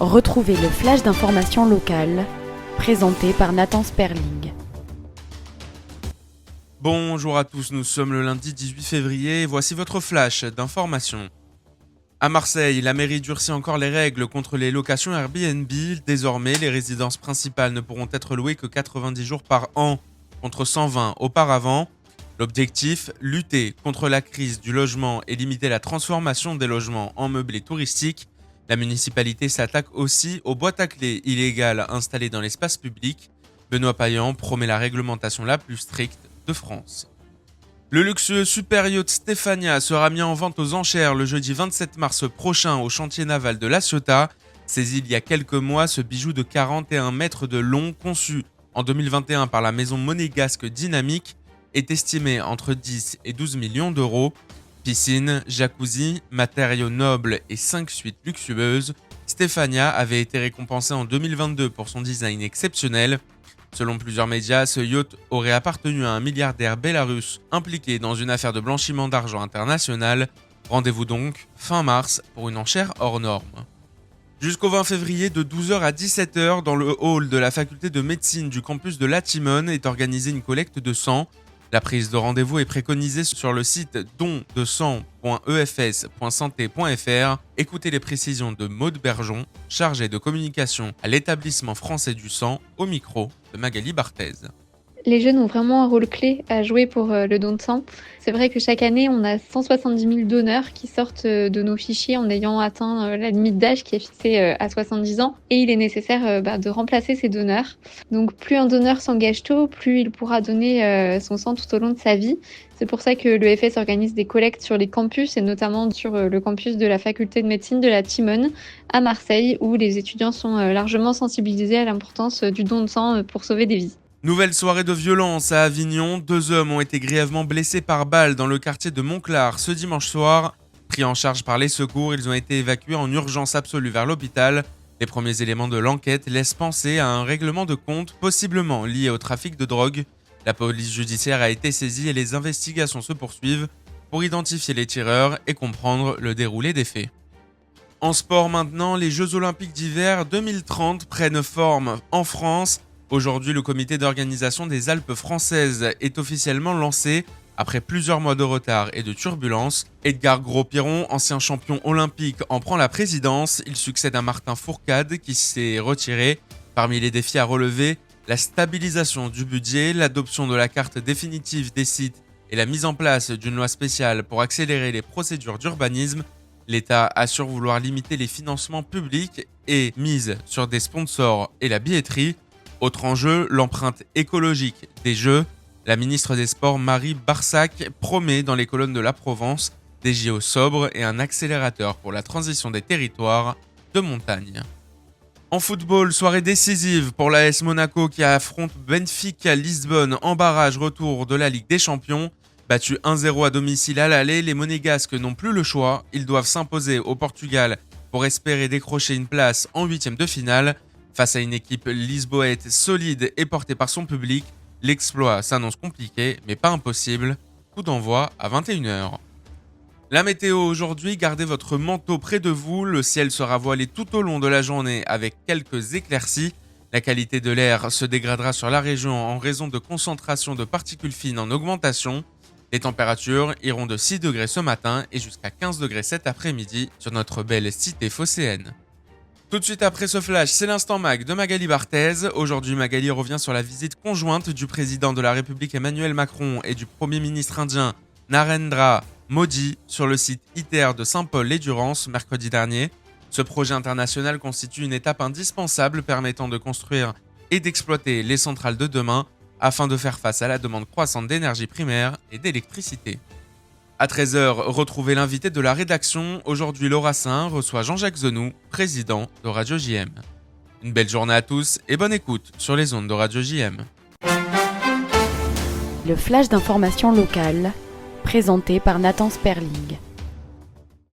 Retrouvez le flash d'information locale, présenté par Nathan Sperling. Bonjour à tous, nous sommes le lundi 18 février et voici votre flash d'information. À Marseille, la mairie durcit encore les règles contre les locations Airbnb. Désormais, les résidences principales ne pourront être louées que 90 jours par an, contre 120 auparavant. L'objectif, lutter contre la crise du logement et limiter la transformation des logements en meublés touristiques. La municipalité s'attaque aussi aux boîtes à clés illégales installées dans l'espace public. Benoît Payan promet la réglementation la plus stricte de France. Le luxueux super yacht Stéphania sera mis en vente aux enchères le jeudi 27 mars prochain au chantier naval de La Ciotat. Saisi il y a quelques mois, ce bijou de 41 mètres de long, conçu en 2021 par la maison monégasque Dynamique, est estimé entre 10 et 12 millions d'euros. Piscine, jacuzzi, matériaux nobles et 5 suites luxueuses, Stéphania avait été récompensé en 2022 pour son design exceptionnel. Selon plusieurs médias, ce yacht aurait appartenu à un milliardaire bélarusse impliqué dans une affaire de blanchiment d'argent international. Rendez-vous donc fin mars pour une enchère hors norme. Jusqu'au 20 février, de 12h à 17h, dans le hall de la faculté de médecine du campus de La Timone est organisée une collecte de sang. La prise de rendez-vous est préconisée sur le site dondesang.efs.santé.fr. Écoutez les précisions de Maude Bergeon, chargée de communication à l'établissement français du sang, au micro de Magali Barthez. Les jeunes ont vraiment un rôle clé à jouer pour le don de sang. C'est vrai que chaque année, on a 170 000 donneurs qui sortent de nos fichiers en ayant atteint la limite d'âge qui est fixée à 70 ans. Et il est nécessaire de remplacer ces donneurs. Donc plus un donneur s'engage tôt, plus il pourra donner son sang tout au long de sa vie. C'est pour ça que l'EFS organise des collectes sur les campus et notamment sur le campus de la faculté de médecine de La Timone à Marseille où les étudiants sont largement sensibilisés à l'importance du don de sang pour sauver des vies. Nouvelle soirée de violence à Avignon. 2 hommes ont été grièvement blessés par balle dans le quartier de Montclar ce dimanche soir. Pris en charge par les secours, ils ont été évacués en urgence absolue vers l'hôpital. Les premiers éléments de l'enquête laissent penser à un règlement de compte possiblement lié au trafic de drogue. La police judiciaire a été saisie et les investigations se poursuivent pour identifier les tireurs et comprendre le déroulé des faits. En sport maintenant, les Jeux Olympiques d'hiver 2030 prennent forme en France. Aujourd'hui, le comité d'organisation des Alpes françaises est officiellement lancé après plusieurs mois de retard et de turbulences. Edgar Gros-Piron, ancien champion olympique, en prend la présidence. Il succède à Martin Fourcade qui s'est retiré. Parmi les défis à relever, la stabilisation du budget, l'adoption de la carte définitive des sites et la mise en place d'une loi spéciale pour accélérer les procédures d'urbanisme. L'État assure vouloir limiter les financements publics et mise sur des sponsors et la billetterie. Autre enjeu, l'empreinte écologique des Jeux. La ministre des Sports Marie Barsac promet dans les colonnes de la Provence des JO sobres et un accélérateur pour la transition des territoires de montagne. En football, soirée décisive pour l'AS Monaco qui affronte Benfica Lisbonne en barrage retour de la Ligue des Champions. Battu 1-0 à domicile à l'aller, les Monégasques n'ont plus le choix. Ils doivent s'imposer au Portugal pour espérer décrocher une place en huitième de finale. Face à une équipe lisboète solide et portée par son public, l'exploit s'annonce compliqué, mais pas impossible. Coup d'envoi à 21h. La météo aujourd'hui, gardez votre manteau près de vous. Le ciel sera voilé tout au long de la journée avec quelques éclaircies. La qualité de l'air se dégradera sur la région en raison de concentration de particules fines en augmentation. Les températures iront de 6 degrés ce matin et jusqu'à 15 degrés cet après-midi sur notre belle cité phocéenne. Tout de suite après ce flash, c'est l'instant Mag de Magali Barthez. Aujourd'hui, Magali revient sur la visite conjointe du président de la République Emmanuel Macron et du Premier ministre indien Narendra Modi sur le site ITER de Saint-Paul-les-Durance mercredi dernier. Ce projet international constitue une étape indispensable permettant de construire et d'exploiter les centrales de demain afin de faire face à la demande croissante d'énergie primaire et d'électricité. À 13h, retrouvez l'invité de la rédaction. Aujourd'hui, Laura Saint reçoit Jean-Jacques Zenou, président de Radio JM. Une belle journée à tous et bonne écoute sur les ondes de Radio JM. Le flash d'information locale, présenté par Nathan Sperling.